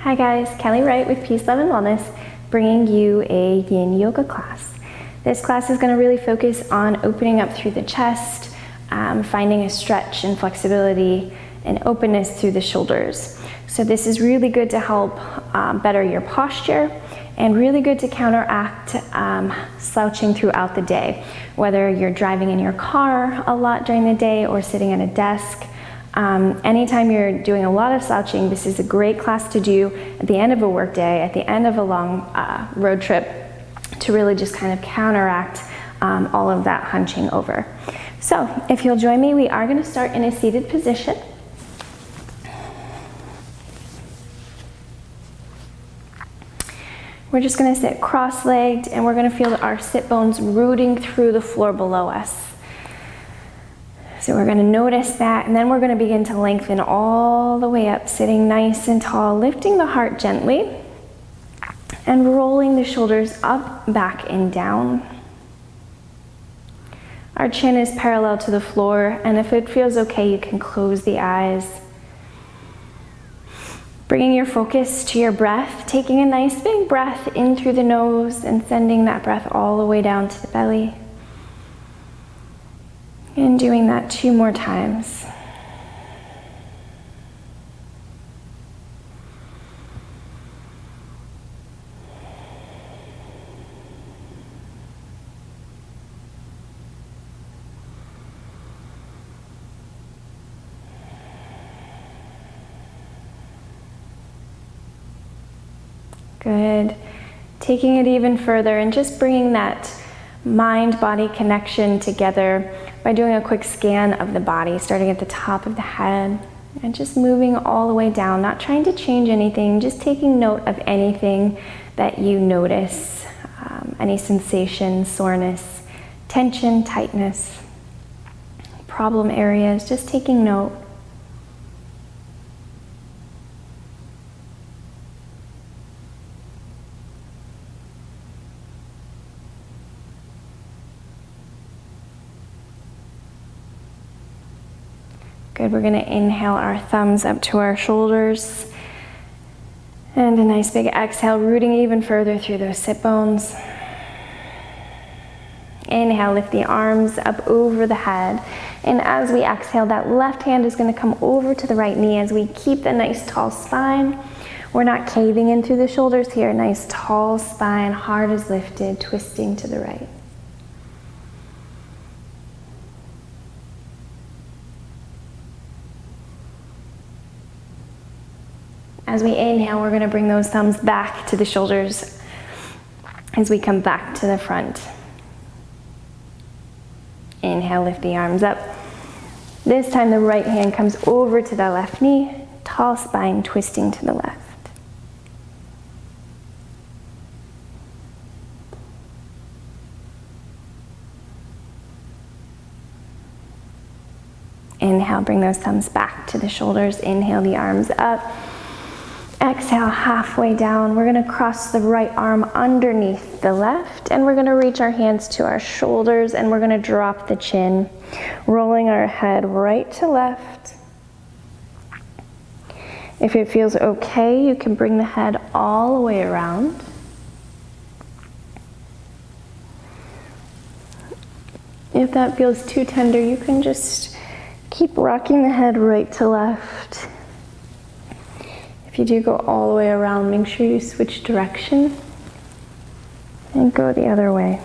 Hi guys, Kelly Wright with Peace, Love, and Wellness, bringing you a yin yoga class. This class is going to really focus on opening up through the chest, finding a stretch and flexibility and openness through the shoulders. So this is really good to help better your posture and really good to counteract slouching throughout the day. Whether you're driving in your car a lot during the day or sitting at a desk, anytime you're doing a lot of slouching, this is a great class to do at the end of a work day, at the end of a long road trip, to really just kind of counteract all of that hunching over. So if you'll join me, we are going to start in a seated position. We're just going to sit cross-legged, and we're going to feel our sit bones rooting through the floor below us. So we're going to notice that, and then we're going to begin to lengthen all the way up, sitting nice and tall, lifting the heart gently, and rolling the shoulders up, back, and down. Our chin is parallel to the floor, and if it feels okay, you can close the eyes. Bringing your focus to your breath, taking a nice big breath in through the nose and sending that breath all the way down to the belly. And doing that 2 more times. Good. Taking it even further and just bringing that mind-body connection together by doing a quick scan of the body, starting at the top of the head and just moving all the way down, not trying to change anything, just taking note of anything that you notice, any sensation, soreness, tension, tightness, problem areas, just taking note. Good, we're gonna inhale our thumbs up to our shoulders. And a nice big exhale, rooting even further through those sit bones. Inhale, lift the arms up over the head. And as we exhale, that left hand is gonna come over to the right knee as we keep the nice tall spine. We're not caving in through the shoulders here. Nice tall spine, heart is lifted, twisting to the right. As we inhale, we're going to bring those thumbs back to the shoulders as we come back to the front. Inhale, lift the arms up. This time the right hand comes over to the left knee, tall spine twisting to the left. Inhale, bring those thumbs back to the shoulders. Inhale, the arms up. Exhale, halfway down. We're going to cross the right arm underneath the left, and we're going to reach our hands to our shoulders, and we're going to drop the chin, rolling our head right to left. If it feels okay, you can bring the head all the way around. If that feels too tender, you can just keep rocking the head right to left. If you do go all the way around, make sure you switch direction and go the other way.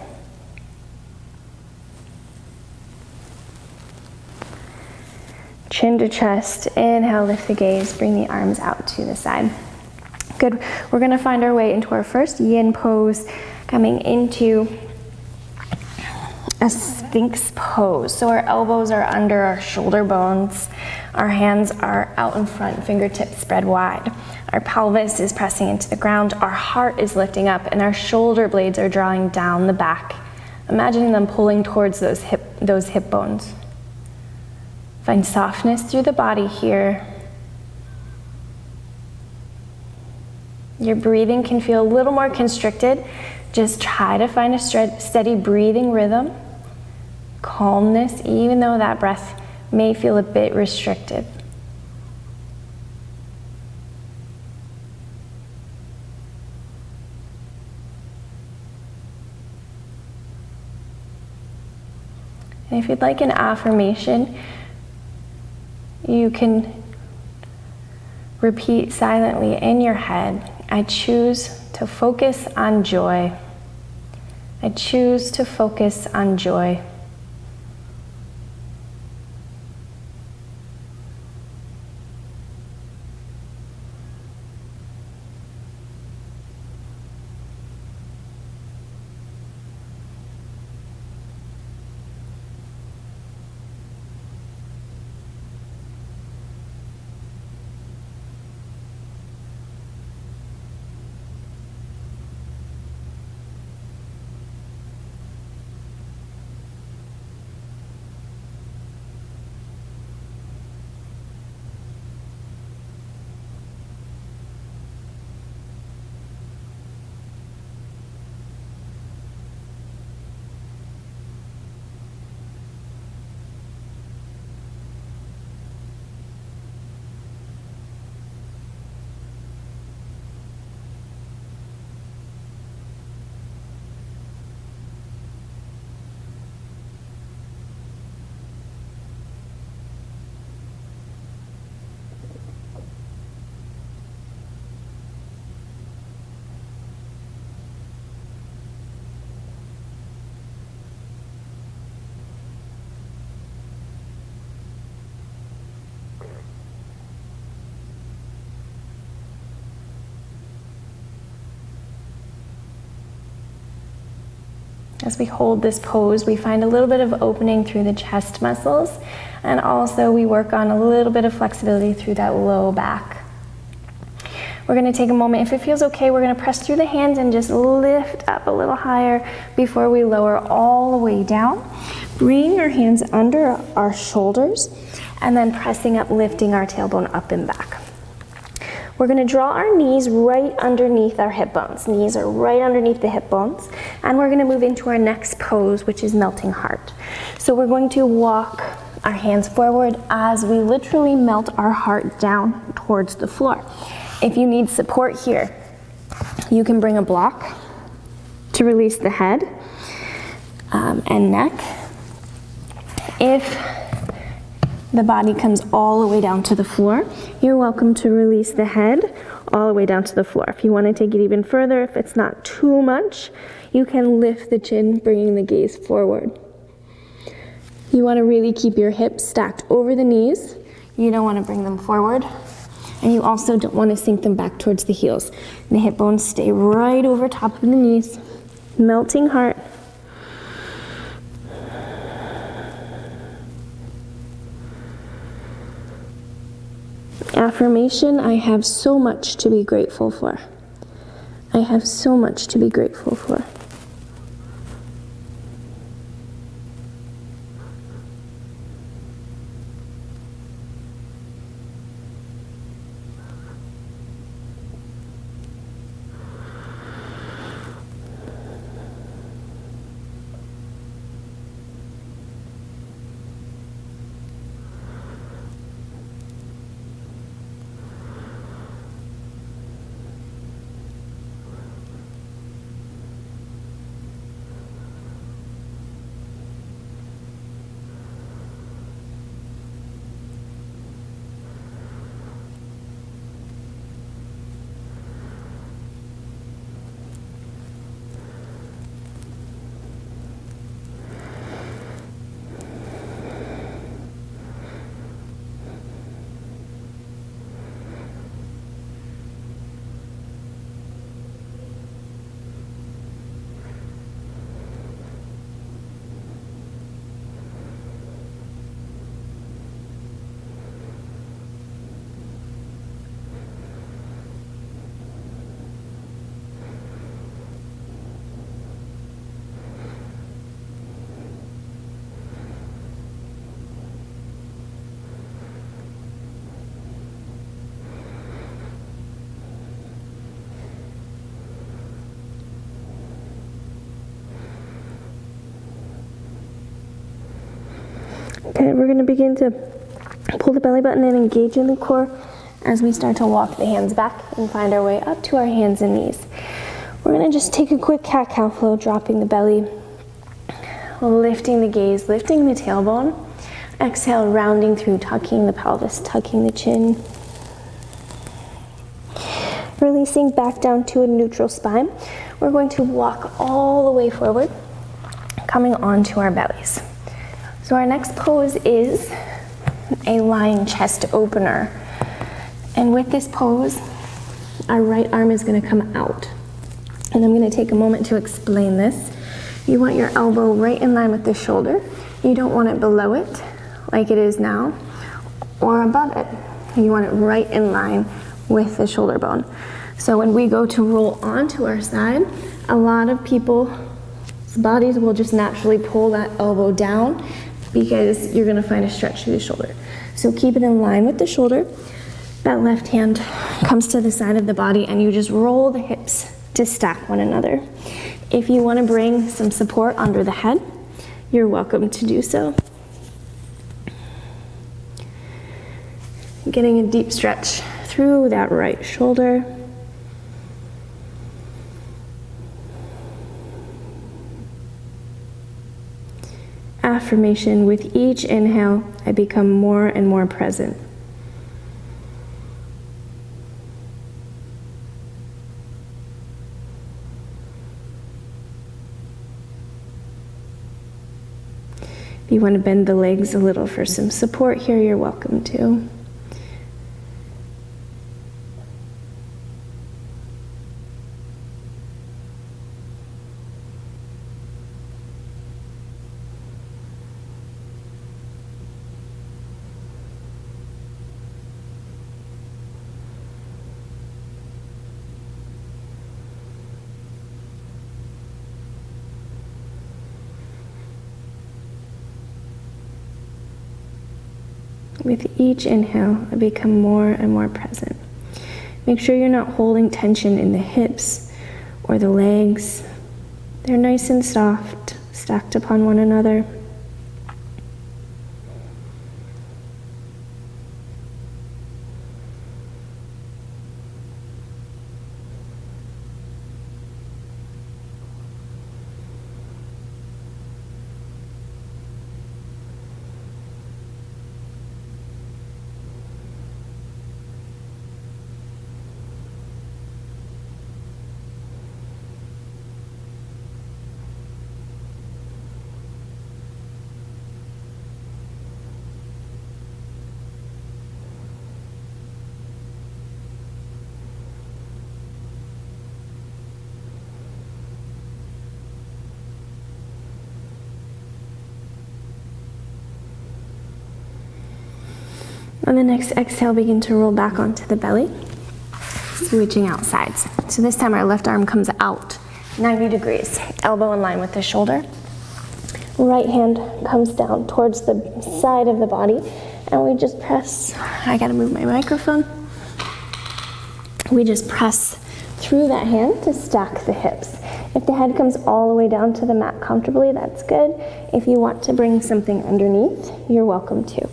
Chin to chest, inhale, lift the gaze, bring the arms out to the side. Good, we're gonna find our way into our first yin pose, coming into a Sphinx pose. So our elbows are under our shoulder bones. Our hands are out in front, fingertips spread wide. Our pelvis is pressing into the ground. Our heart is lifting up, and our shoulder blades are drawing down the back. Imagining them pulling towards those hip bones. Find softness through the body here. Your breathing can feel a little more constricted. Just try to find a steady breathing rhythm. Calmness, even though that breath may feel a bit restricted. And if you'd like an affirmation, you can repeat silently in your head, I choose to focus on joy. I choose to focus on joy. As we hold this pose, we find a little bit of opening through the chest muscles, and also we work on a little bit of flexibility through that low back. We're going to take a moment. If it feels okay, we're going to press through the hands and just lift up a little higher before we lower all the way down. Bring our hands under our shoulders and then pressing up, lifting our tailbone up and back. We're going to draw our knees right underneath our hip bones. Knees are right underneath the hip bones. And we're going to move into our next pose, which is melting heart. So we're going to walk our hands forward as we literally melt our heart down towards the floor. If you need support here, you can bring a block to release the head and neck. If the body comes all the way down to the floor, you're welcome to release the head all the way down to the floor. If you want to take it even further, if it's not too much, you can lift the chin, bringing the gaze forward. You want to really keep your hips stacked over the knees. You don't want to bring them forward. And you also don't want to sink them back towards the heels. And the hip bones stay right over top of the knees. Melting heart. Affirmation, I have so much to be grateful for. I have so much to be grateful for. Okay, we're going to begin to pull the belly button and engage in the core as we start to walk the hands back and find our way up to our hands and knees. We're going to just take a quick cat-cow flow, dropping the belly lifting the gaze, lifting the tailbone. Exhale, rounding through, tucking the pelvis, tucking the chin. Releasing back down to a neutral spine. We're going to walk all the way forward, coming onto our bellies. So our next pose is a lying chest opener. And with this pose, our right arm is going to come out. And I'm going to take a moment to explain this. You want your elbow right in line with the shoulder. You don't want it below it, like it is now, or above it. You want it right in line with the shoulder bone. So when we go to roll onto our side, a lot of people's bodies will just naturally pull that elbow down because you're gonna find a stretch through the shoulder. So keep it in line with the shoulder. That left hand comes to the side of the body and you just roll the hips to stack one another. If you wanna bring some support under the head, you're welcome to do so. Getting a deep stretch through that right shoulder. Affirmation: with each inhale, I become more and more present. If you want to bend the legs a little for some support here, you're welcome to. With each inhale, I become more and more present. Make sure you're not holding tension in the hips or the legs. They're nice and soft, stacked upon one another. On the next exhale, begin to roll back onto the belly, switching out sides. So this time our left arm comes out 90 degrees, elbow in line with the shoulder. Right hand comes down towards the side of the body, and we just press. I gotta move my microphone. We just press through that hand to stack the hips. If the head comes all the way down to the mat comfortably, that's good. If you want to bring something underneath, you're welcome to.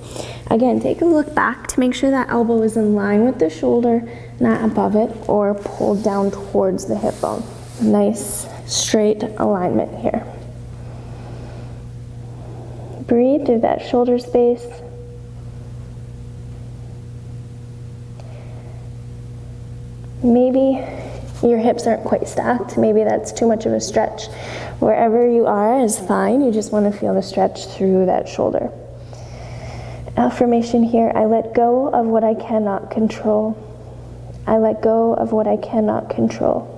Again, take a look back to make sure that elbow is in line with the shoulder, not above it or pulled down towards the hip bone. Nice, straight alignment here. Breathe through that shoulder space. Maybe your hips aren't quite stacked. Maybe that's too much of a stretch. Wherever you are is fine. You just want to feel the stretch through that shoulder. Affirmation here: I let go of what I cannot control. I let go of what I cannot control.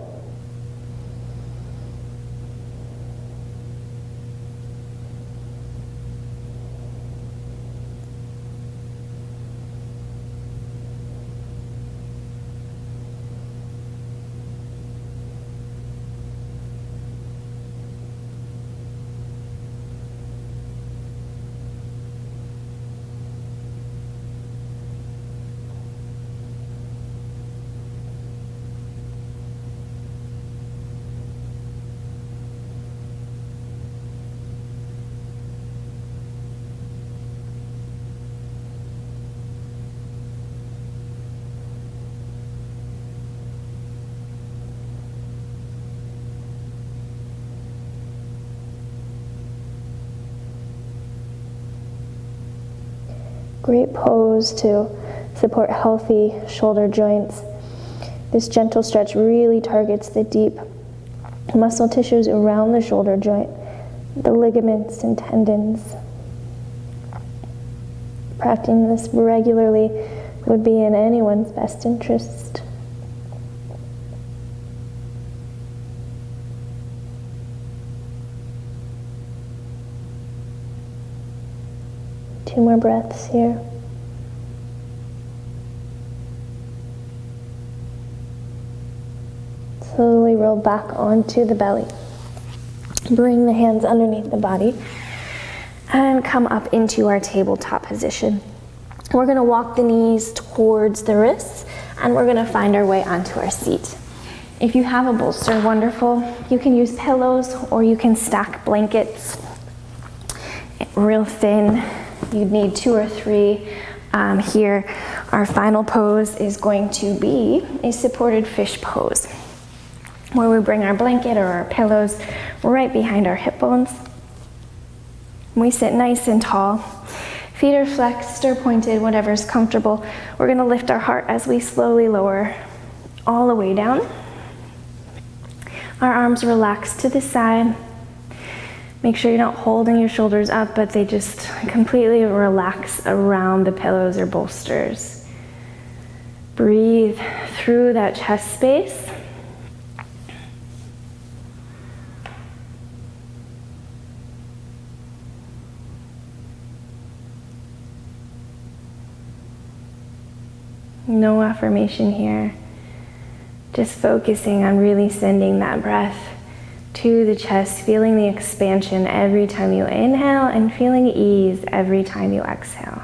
Great pose to support healthy shoulder joints. This gentle stretch really targets the deep muscle tissues around the shoulder joint, the ligaments and tendons. Practicing this regularly would be in anyone's best interest. Two more breaths here. Slowly roll back onto the belly. Bring the hands underneath the body and come up into our tabletop position. We're going to walk the knees towards the wrists and we're going to find our way onto our seat. If you have a bolster, wonderful. You can use pillows or you can stack blankets real thin. You'd need 2 or 3 here. Our final pose is going to be a supported fish pose, where we bring our blanket or our pillows right behind our hip bones. We sit nice and tall. Feet are flexed or pointed, whatever's comfortable. We're gonna lift our heart as we slowly lower all the way down. Our arms relax to the side. Make sure you're not holding your shoulders up, but they just completely relax around the pillows or bolsters. Breathe through that chest space. No affirmation here. Just focusing on really sending that breath to the chest, feeling the expansion every time you inhale and feeling ease every time you exhale.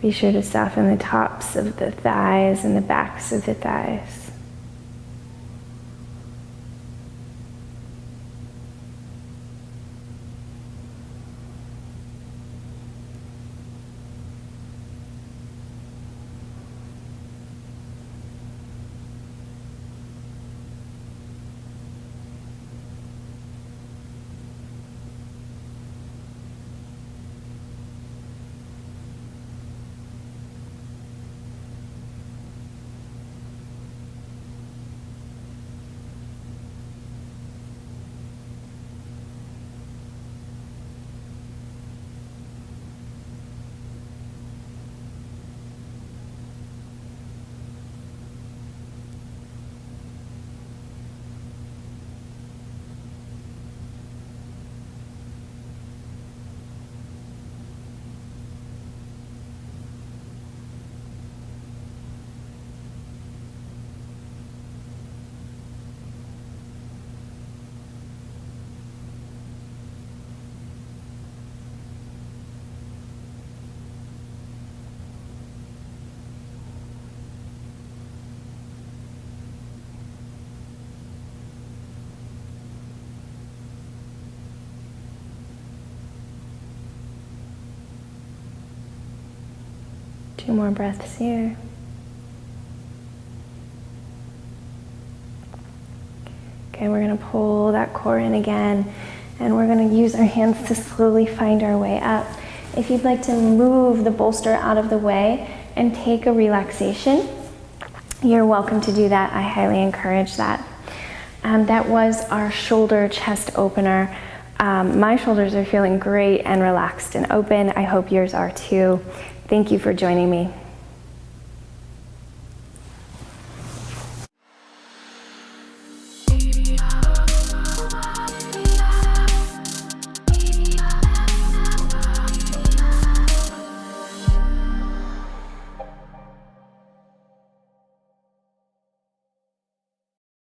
Be sure to soften the tops of the thighs and the backs of the thighs. Two more breaths here. Okay, we're going to pull that core in again, and we're going to use our hands to slowly find our way up. If you'd like to move the bolster out of the way and take a relaxation, you're welcome to do that. I highly encourage that. That was our shoulder chest opener. My shoulders are feeling great and relaxed and open. I hope yours are too. Thank you for joining me.